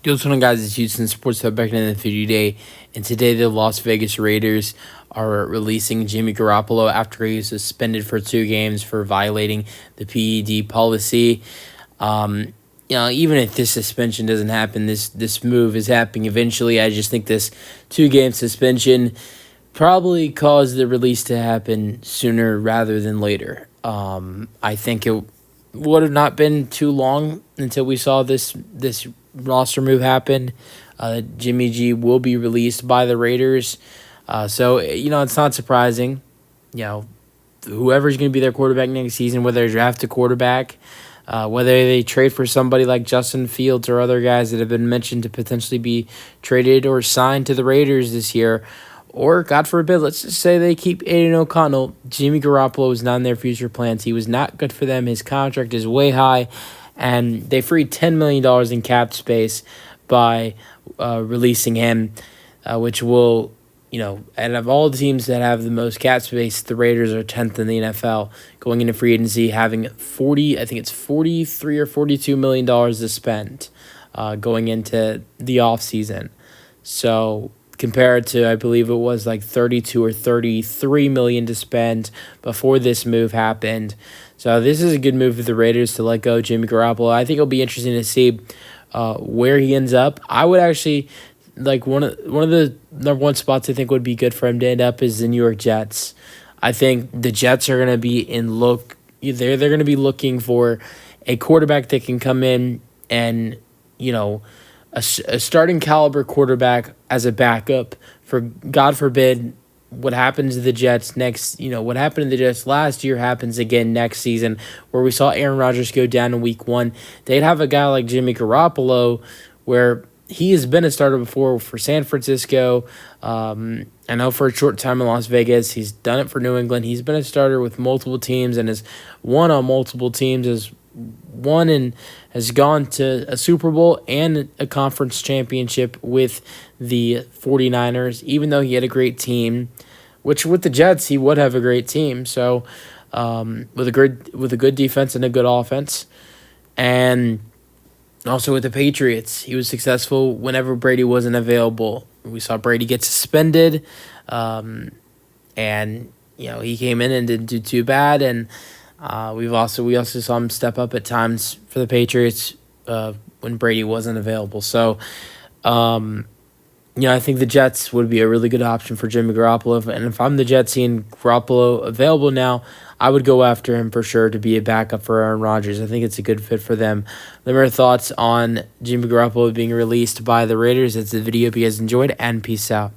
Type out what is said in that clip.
Yo, what's going on, guys? It's Houston Sports Hub back in the video today, and today the Las Vegas Raiders are releasing Jimmy Garapolo after he was suspended for 2 games for violating the PED policy. Even if this suspension doesn't happen, this move is happening eventually. I just think this 2-game suspension probably caused the release to happen sooner rather than later. I think it would have not been too long until we saw this roster move happen. Jimmy G will be released by the Raiders. So it's not surprising. Whoever's going to be their quarterback next season, whether they draft a quarterback, whether they trade for somebody like Justin Fields or other guys that have been mentioned to potentially be traded or signed to the Raiders this year, or, God forbid, let's just say they keep Aiden O'Connell, Jimmy Garapolo is not in their future plans. He was not good for them. His contract is way high, and they freed $10 million in cap space by releasing him, which will, out of all the teams that have the most cap space, the Raiders are 10th in the NFL, going into free agency, having 43 or $42 million to spend going into the offseason. So compared to, I believe it was like 32 or 33 million to spend before this move happened. So this is a good move for the Raiders to let go of Jimmy Garapolo. I think it'll be interesting to see where he ends up. I would actually like one of the number one spots I think would be good for him to end up is the New York Jets. I think the Jets are going to be they're going to be looking for a quarterback that can come in and a starting caliber quarterback as a backup for, God forbid, what happens to the Jets what happened to the Jets last year happens again next season, where we saw Aaron Rodgers go down in week 1. They'd have a guy like Jimmy Garapolo, where he has been a starter before for San Francisco. I know for a short time in Las Vegas. He's done it for New England. He's been a starter with multiple teams and has won on multiple teams, has won and has gone to a Super Bowl and a conference championship with the 49ers, even though he had a great team, which with the Jets, he would have a great team. So with a good defense and a good offense. And also with the Patriots, he was successful whenever Brady wasn't available. We saw Brady get suspended, and he came in and didn't do too bad. And we also saw him step up at times for the Patriots when Brady wasn't available. So, I think the Jets would be a really good option for Jimmy Garapolo. And if I'm the Jets seeing Garapolo available now, I would go after him for sure to be a backup for Aaron Rodgers. I think it's a good fit for them. Let me know your thoughts on Jimmy Garapolo being released by the Raiders. It's the video. If you guys enjoyed, and peace out.